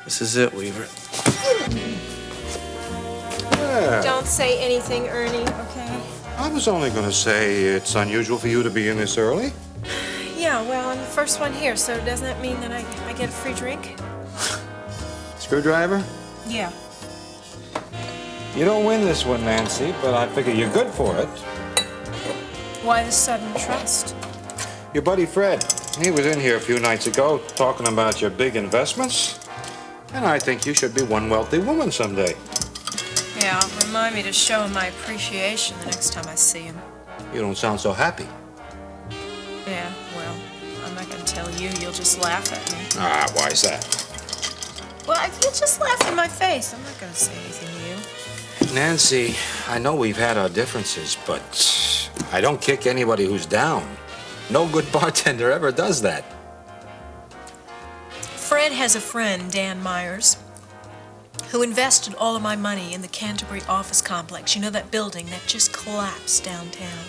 This is it, Weaver. Yeah. Don't say anything, Ernie, okay? I was only going to say it's unusual for you to be in this early. Yeah, well, I'm the first one here, so doesn't that mean that I get a free drink? Screwdriver? Yeah. You don't win this one, Nancy, but I figure you're good for it. Why the sudden trust? Your buddy Fred, he was in here a few nights ago talking about your big investments. And I think you should be one wealthy woman someday. Yeah, remind me to show him my appreciation the next time I see him. You don't sound so happy. Yeah, well, I'm not gonna tell you. You'll just laugh at me. Ah, why's that? Well, if you just laugh in my face, I'm not gonna say anything to you. Nancy, I know we've had our differences, but I don't kick anybody who's down. No good bartender ever does that. Fred has a friend, Dan Myers, who invested all of my money in the Canterbury office complex. You know, that building that just collapsed downtown.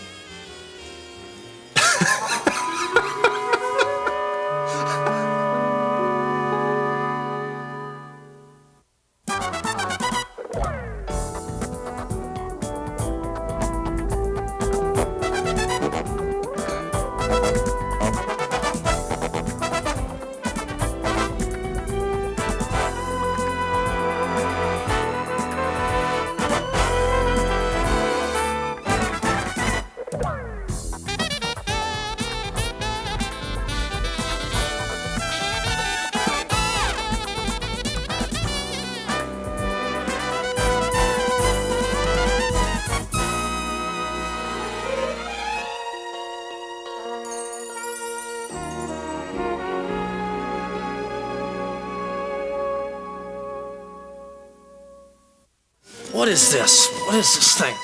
What is this? What is this thing?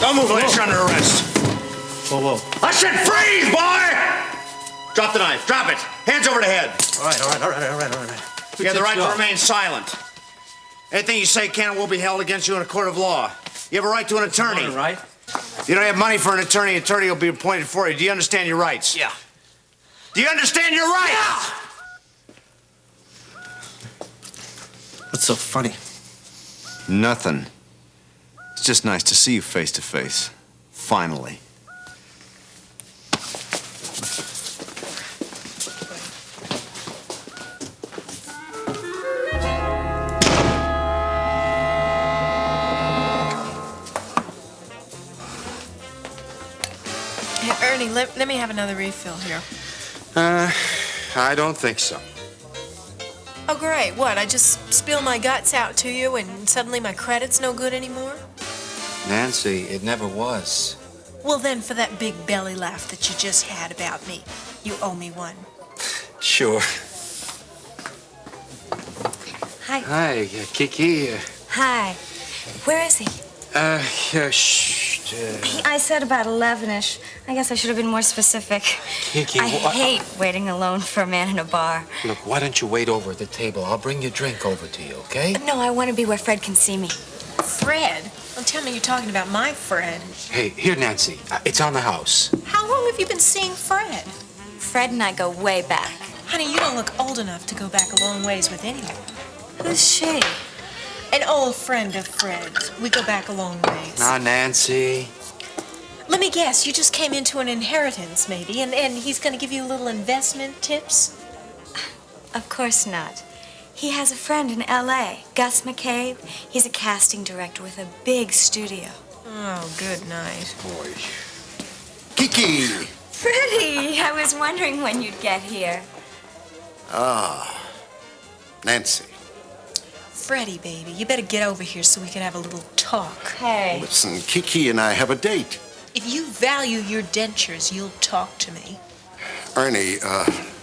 Don't move unless you're under arrest. Whoa, whoa. I said freeze, boy! Drop the knife. Drop it. Hands over the head. All right. You have the right to remain silent. Anything you say can and will be held against you in a court of law. You have a right to an attorney. Right? You don't have money for an attorney. Attorney will be appointed for you. Do you understand your rights? Yeah. Do you understand your rights? What's so funny? Nothing. It's just nice to see you face to face. Finally. Hey, Ernie, let me have another refill here. I don't think so. Oh, great. What, I just spill my guts out to you and suddenly my credit's no good anymore? Nancy, it never was. Well, then, for that big belly laugh that you just had about me, you owe me one. Sure. Hi. Hi, Kiki. Hi. Where is he? I said about 11-ish. I guess I should have been more specific. Kiki, I hate waiting alone for a man in a bar. Look, why don't you wait over at the table? I'll bring your drink over to you, okay? No, I want to be where Fred can see me. Fred? Don't tell me you're talking about my Fred. Hey, here, Nancy. It's on the house. How long have you been seeing Fred? Fred and I go way back. Honey, you don't look old enough to go back a long ways with anyone. Who's she? An old friend of Fred's. We go back a long ways. Now, Nancy. Let me guess, you just came into an inheritance, maybe, and he's going to give you little investment tips? Of course not. He has a friend in L.A., Gus McCabe. He's a casting director with a big studio. Oh, good night. Boy. Kiki! Freddie, I was wondering when you'd get here. Nancy. Freddie, baby, you better get over here so we can have a little talk. Hey. Listen, Kiki and I have a date. If you value your dentures, you'll talk to me. Ernie,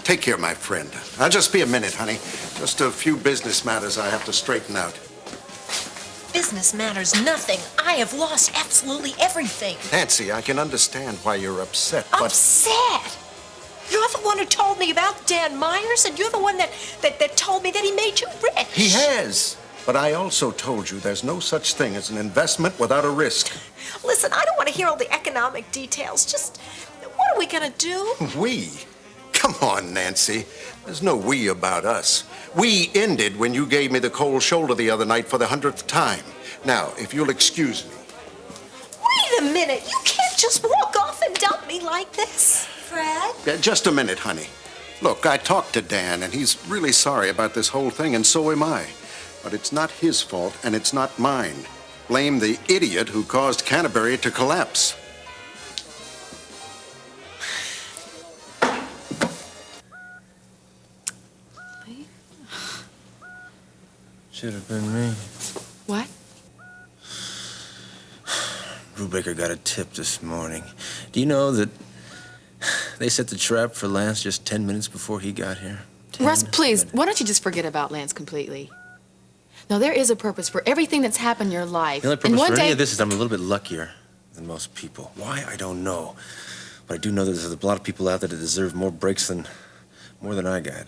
take care of my friend. I'll just be a minute, honey. Just a few business matters I have to straighten out. Business matters nothing. I have lost absolutely everything. Nancy, I can understand why you're upset, but... Upset? You're the one who told me about Dan Myers, and you're the one that told me that he made you rich. He has. But I also told you there's no such thing as an investment without a risk. Listen, I don't want to hear all the economic details. Just, what are we going to do? We? Come on, Nancy. There's no we about us. We ended when you gave me the cold shoulder the other night for the 100th time. Now, if you'll excuse me. Wait a minute. You can't just walk off and dump me like this. Fred? Just a minute, honey. Look, I talked to Dan, and he's really sorry about this whole thing, and so am I. But it's not his fault, and it's not mine. Blame the idiot who caused Canterbury to collapse. Should have been me. What? Brubaker got a tip this morning. Do you know that they set the trap for Lance just 10 minutes before he got here? Russ, please, why don't you just forget about Lance completely? Now, there is a purpose for everything that's happened in your life. The only And purpose one for any day- of this is I'm a little bit luckier than most people. Why? I don't know. But I do know that there's a lot of people out there that deserve more breaks more than I got.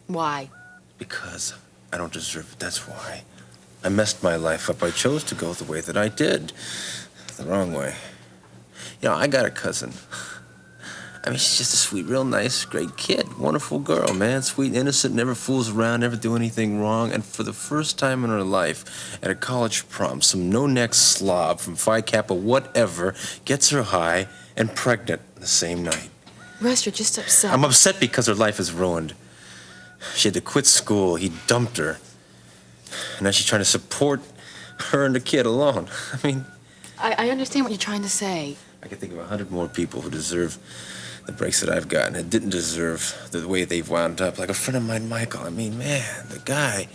Why? Because I don't deserve it, that's why. I messed my life up. I chose to go the way that I did. The wrong way. You know, I got a cousin. I mean, she's just a sweet, real nice, great kid. Wonderful girl, man. Sweet, innocent, never fools around, never do anything wrong. And for the first time in her life, at a college prom, some no-neck slob from Phi Kappa whatever gets her high and pregnant the same night. Russ, you're just upset. I'm upset because her life is ruined. She had to quit school. He dumped her. And now she's trying to support her and the kid alone. I mean, I understand what you're trying to say. I can think of 100 more people who deserve the breaks that I've gotten and didn't deserve the way they've wound up. Like a friend of mine, Michael. I mean, man, the guy,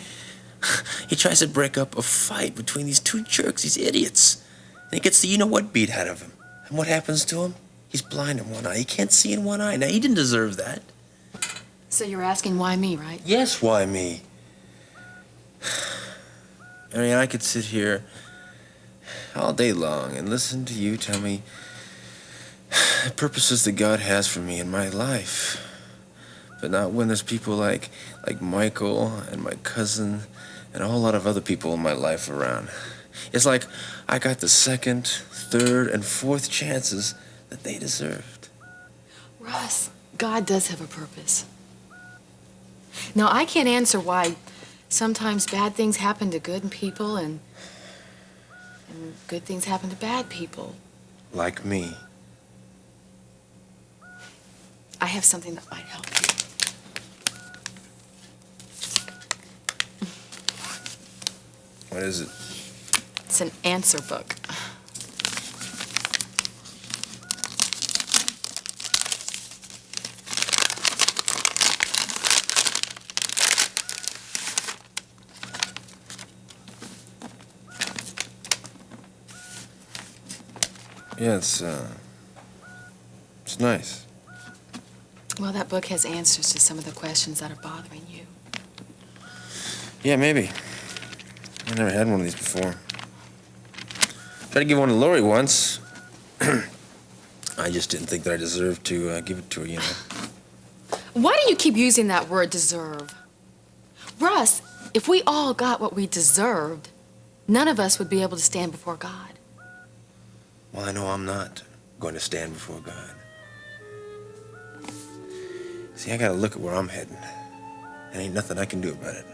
he tries to break up a fight between these two jerks, these idiots. And he gets the you-know-what beat out of him. And what happens to him? He's blind in one eye. He can't see in one eye. Now, he didn't deserve that. So you're asking why me, right? Yes, why me? I mean, I could sit here all day long and listen to you tell me the purposes that God has for me in my life. But not when there's people like Michael and my cousin and a whole lot of other people in my life around. It's like I got the second, third, and fourth chances that they deserved. Russ, God does have a purpose. Now, I can't answer why sometimes bad things happen to good people and good things happen to bad people. Like me. I have something that might help you. What is it? It's an answer book. Yeah, it's nice. Well, that book has answers to some of the questions that are bothering you. Yeah, maybe. I never had one of these before. Tried to give one to Lori once. I just didn't think that I deserved to give it to her, you know. Why do you keep using that word deserve? Russ, if we all got what we deserved, none of us would be able to stand before God. Well, I know I'm not going to stand before God. See, I gotta look at where I'm heading. There ain't nothing I can do about it.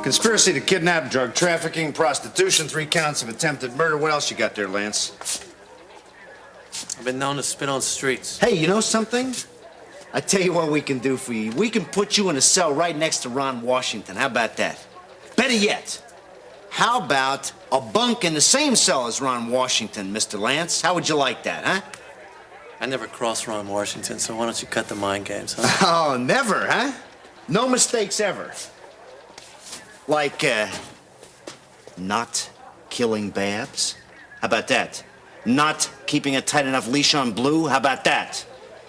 Conspiracy to kidnap, drug trafficking, prostitution, 3 counts of attempted murder. What else you got there, Lance? I've been known to spit on streets. Hey, you know something? I tell you what we can do for you. We can put you in a cell right next to Ron Washington. How about that? Better yet, how about a bunk in the same cell as Ron Washington, Mr. Lance? How would you like that, huh? I never crossed Ron Washington, so why don't you cut the mind games, huh? Oh, never, huh? No mistakes ever. Like, not killing Babs? How about that? Not keeping a tight enough leash on Blue? How about that?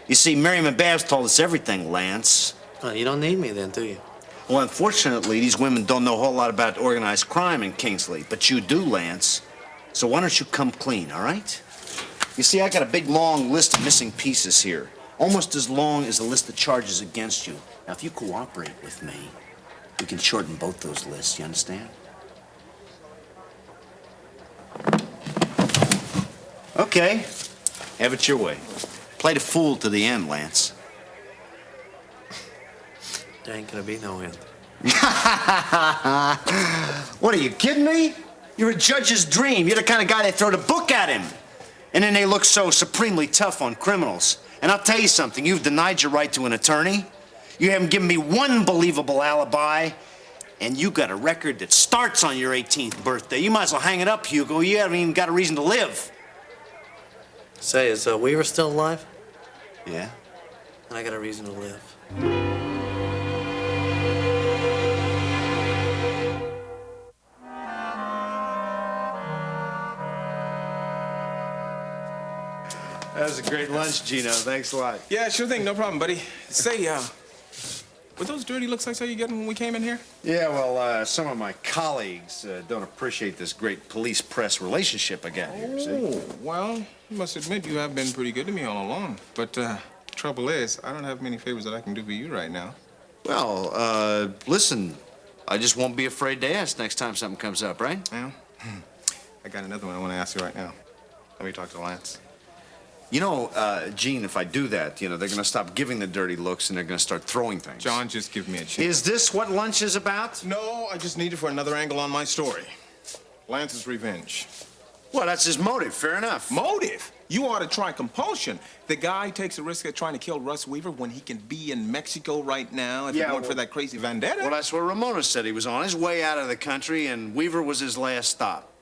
You see, Miriam and Babs told us everything, Lance. Well, you don't need me then, do you? Well, unfortunately, these women don't know a whole lot about organized crime in Kingsley, but you do, Lance. So why don't you come clean, all right? You see, I got a big, long list of missing pieces here. Almost as long as the list of charges against you. Now, if you cooperate with me, we can shorten both those lists, you understand? Okay. Have it your way. Play the fool to the end, Lance. There ain't gonna be no end. What, are you kidding me? You're a judge's dream. You're the kind of guy they throw the book at him. And then they look so supremely tough on criminals. And I'll tell you something, you've denied your right to an attorney. You haven't given me one believable alibi. And you got a record that starts on your 18th birthday. You might as well hang it up, Hugo. You haven't even got a reason to live. Say, is Weaver still alive? Yeah? And I got a reason to live. That was a great lunch, Gino. Thanks a lot. Yeah, sure thing. No problem, buddy. Say, were those dirty looks I saw you getting when we came in here? Yeah, well, some of my colleagues don't appreciate this great police-press relationship I got here, see? Oh, well, you must admit you have been pretty good to me all along. But, trouble is, I don't have many favors that I can do for you right now. Well, listen, I just won't be afraid to ask next time something comes up, right? Well, I got another one I want to ask you right now. Let me talk to Lance. You know, Gene, if I do that, you know, they're gonna stop giving the dirty looks and they're gonna start throwing things. John, just give me a chance. Is this what lunch is about? No, I just need it for another angle on my story. Lance's revenge. Well, that's his motive. Fair enough. Motive? You ought to try compulsion. The guy takes a risk of trying to kill Russ Weaver when he can be in Mexico right now if it weren't for that crazy vendetta. Well, that's what Ramona said. He was on his way out of the country and Weaver was his last stop.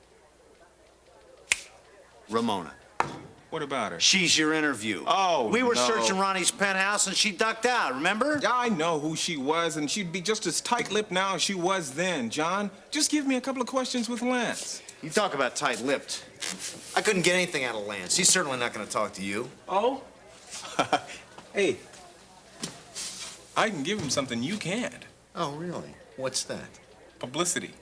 Ramona. What about her? She's your interview. Oh, we were no. searching Ronnie's penthouse and she ducked out, remember? I know who she was, and she'd be just as tight-lipped now as she was then, John. Just give me a couple of questions with Lance. You talk about tight-lipped. I couldn't get anything out of Lance. He's certainly not going to talk to you. Oh? Hey, I can give him something you can't. Oh, really? What's that? Publicity.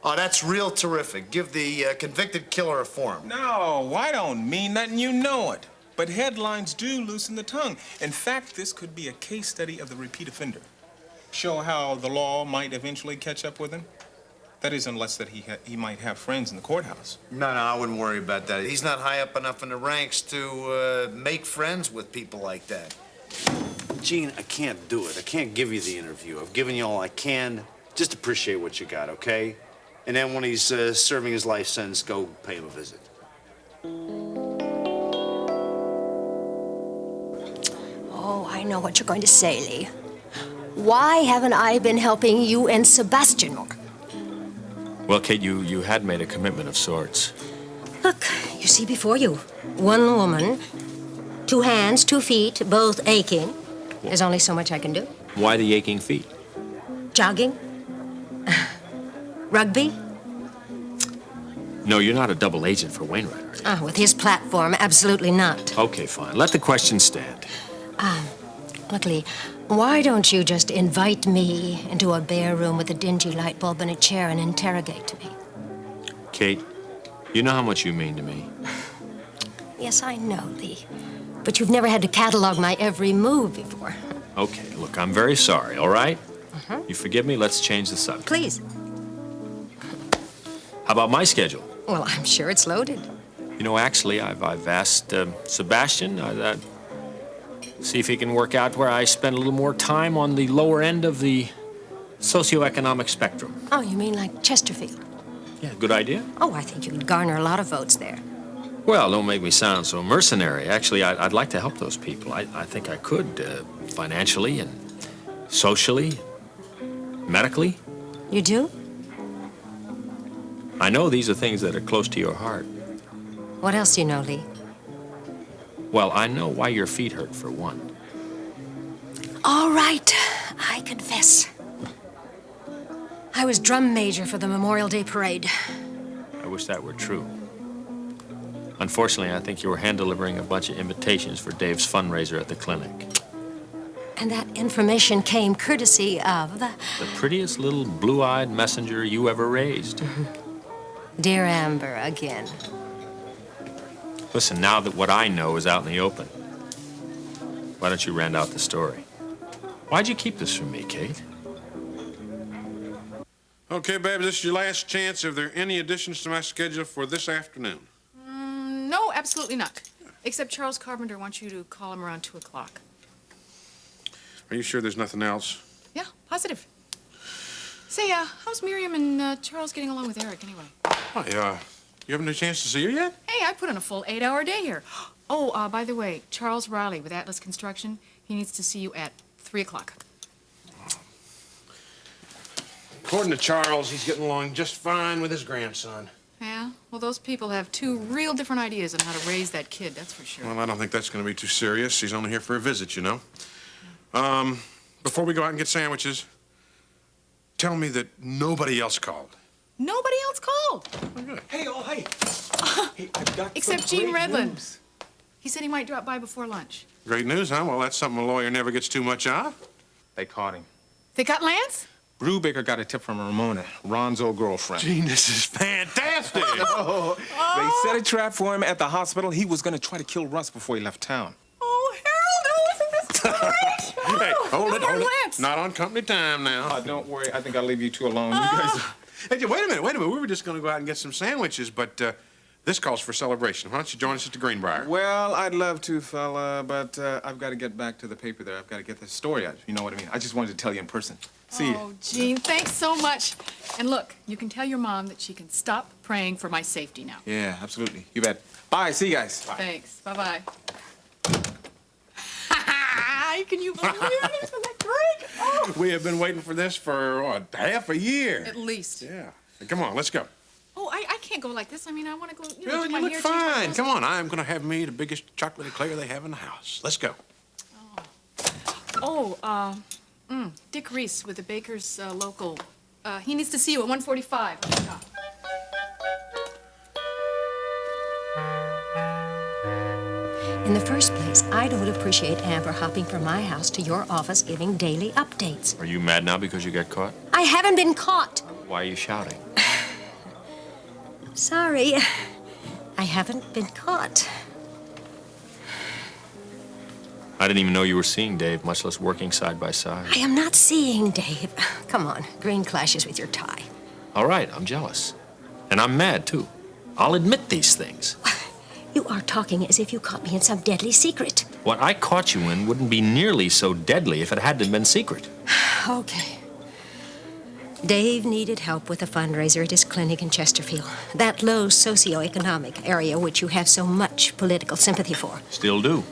Oh, that's real terrific. Give the convicted killer a form. No, I don't mean that, and you know it. But headlines do loosen the tongue. In fact, this could be a case study of the repeat offender. Show how the law might eventually catch up with him. That is, unless that he might have friends in the courthouse. No, I wouldn't worry about that. He's not high up enough in the ranks to make friends with people like that. Gene, I can't do it. I can't give you the interview. I've given you all I can. Just appreciate what you got, okay? And then when he's serving his life sentence, go pay him a visit. Oh, I know what you're going to say, Lee. Why haven't I been helping you and Sebastian more? Well, Kate, you had made a commitment of sorts. Look, you see before you. One woman, 2 hands, 2 feet, both aching. There's only so much I can do. Why the aching feet? Jogging? Rugby? No, you're not a double agent for Wainwright, are you? Ah, with his platform, absolutely not. Okay, fine. Let the question stand. Look, Lee, why don't you just invite me into a bare room with a dingy light bulb and a chair and interrogate me? Kate, you know how much you mean to me. Yes, I know, Lee. But you've never had to catalog my every move before. Okay, look, I'm very sorry, all right? You forgive me? Let's change the subject. Please. How about my schedule? Well, I'm sure it's loaded. You know, actually, I've asked Sebastian, see if he can work out where I spend a little more time on the lower end of the socioeconomic spectrum. Oh, you mean like Chesterfield? Yeah, good idea. Oh, I think you could garner a lot of votes there. Well, don't make me sound so mercenary. Actually, I'd like to help those people. I think I could, financially and socially, medically. You do? I know these are things that are close to your heart. What else do you know, Lee? Well, I know why your feet hurt, for one. All right, I confess. I was drum major for the Memorial Day Parade. I wish that were true. Unfortunately, I think you were hand-delivering a bunch of invitations for Dave's fundraiser at the clinic. And that information came courtesy of The prettiest little blue-eyed messenger you ever raised. Dear Amber again. Listen, now that what I know is out in the open, why don't you round out the story? Why'd you keep this from me, Kate? Okay, babe, this is your last chance. Are there any additions to my schedule for this afternoon? No, absolutely not. Except Charles Carpenter wants you to call him around 2 o'clock. Are you sure there's nothing else? Yeah, positive. Say, how's Miriam and Charles getting along with Eric anyway? Hi, you haven't had a chance to see her yet? Hey, I put in a full 8-hour day here. Oh, by the way, Charles Riley with Atlas Construction, he needs to see you at 3 o'clock. According to Charles, he's getting along just fine with his grandson. Yeah? Well, those people have two real different ideas on how to raise that kid, that's for sure. Well, I don't think that's going to be too serious. He's only here for a visit, you know. Before we go out and get sandwiches, tell me that nobody else called. Nobody else called. Hey, Hey, I've got Except some Gene great Redland. news. He said he might drop by before lunch. Great news, huh? Well, that's something a lawyer never gets too much of. They caught him. They got Lance? Brubaker got a tip from Ramona, Ron's old girlfriend. Gene, this is fantastic. They set a trap for him at the hospital. He was going to try to kill Russ before he left town. Oh, Harold, that's great. Hey, hold it. Lance. Not on company time now. Don't worry. I think I'll leave you two alone. You guys... Hey, wait a minute. We were just going to go out and get some sandwiches, but this calls for celebration. Why don't you join us at the Greenbrier? Well, I'd love to, fella, but I've got to get back to the paper there. I've got to get the story out. You know what I mean? I just wanted to tell you in person. See you. Oh, Gene, thanks so much. And look, you can tell your mom that she can stop praying for my safety now. Yeah, absolutely. You bet. Bye. See you guys. Bye. Thanks. Bye-bye. Can you believe it? Isn't that great? Oh. We have been waiting for this for, what, half a year? At least. Yeah. Come on, let's go. Oh, I can't go like this. I mean, I want to go, Well, do you my look hair, change my fine. clothes. Come on, I'm going to have me the biggest chocolate eclair they have in the house. Let's go. Dick Reese with the Baker's local. He needs to see you at 1:45. In the first place, I don't appreciate Amber hopping from my house to your office giving daily updates. Are you mad now because you got caught? I haven't been caught. Why are you shouting? Sorry. I haven't been caught. I didn't even know you were seeing Dave, much less working side by side. I am not seeing Dave. Come on, green clashes with your tie. All right, I'm jealous. And I'm mad, too. I'll admit these things. You are talking as if you caught me in some deadly secret. What I caught you in wouldn't be nearly so deadly if it hadn't been secret. Okay. Dave needed help with a fundraiser at his clinic in Chesterfield, that low socioeconomic area which you have so much political sympathy for. Still do.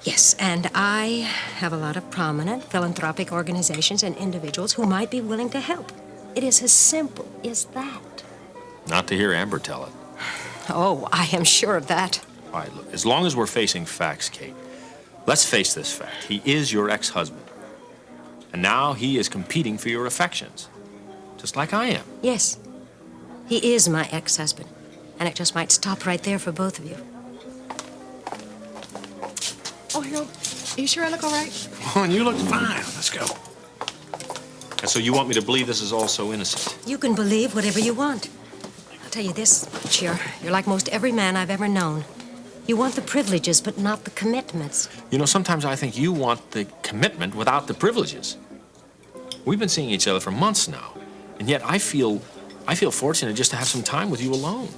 Yes, and I have a lot of prominent philanthropic organizations and individuals who might be willing to help. It is as simple as that. Not to hear Amber tell it. Oh, I am sure of that. All right, look, as long as we're facing facts, Kate, let's face this fact. He is your ex-husband. And now he is competing for your affections, just like I am. Yes, he is my ex-husband, and it just might stop right there for both of you. Oh, Harold, are you sure I look all right? Come on, you look fine. Let's go. And so you want me to believe this is all so innocent? You can believe whatever you want. I'll tell you this, Cheer, you're like most every man I've ever known. You want the privileges, but not the commitments. You know, sometimes I think you want the commitment without the privileges. We've been seeing each other for months now, and yet I feel fortunate just to have some time with you alone.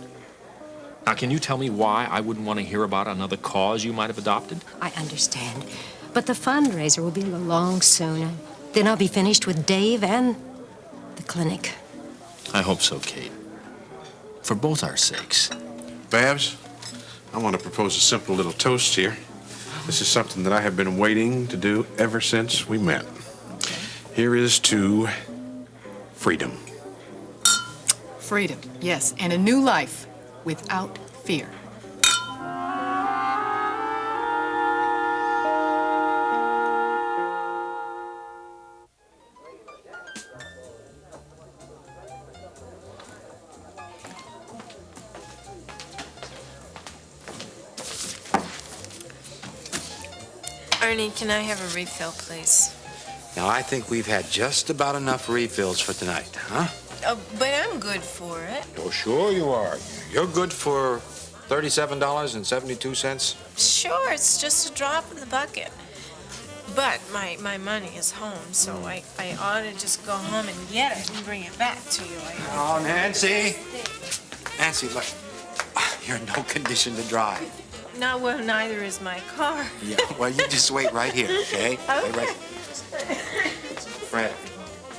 Now, can you tell me why I wouldn't want to hear about another cause you might have adopted? I understand. But the fundraiser will be along soon. Then I'll be finished with Dave and the clinic. I hope so, Kate. For both our sakes. Babs, I want to propose a simple little toast here. This is something that I have been waiting to do ever since we met. Here is to freedom. Freedom, yes, and a new life without fear. Ernie, can I have a refill, please? Now, I think we've had just about enough refills for tonight, huh? But I'm good for it. Oh, sure you are. You're good for $37.72? Sure, it's just a drop in the bucket. But my money is home, so I ought to just go home and get it and bring it back to you. Oh, Nancy. Nancy, look. You're in no condition to drive. No, well, neither is my car. Yeah, well, you just wait right here, okay? Wait right. Fred,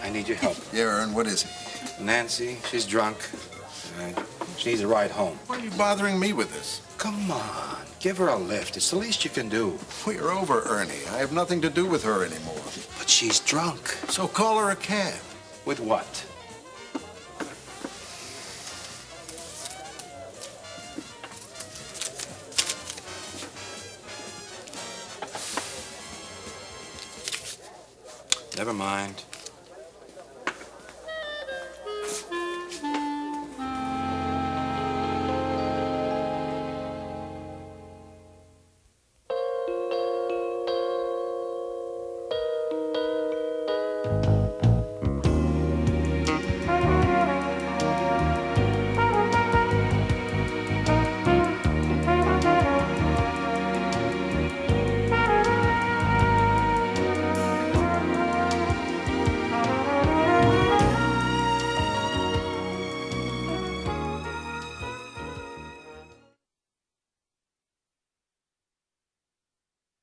I need your help. Yeah, Ern, what is it? Nancy, she's drunk. She needs a ride home. Why are you bothering me with this? Come on, give her a lift. It's the least you can do. We're over, Ernie. I have nothing to do with her anymore. But she's drunk. So call her a cab. With what? Never mind.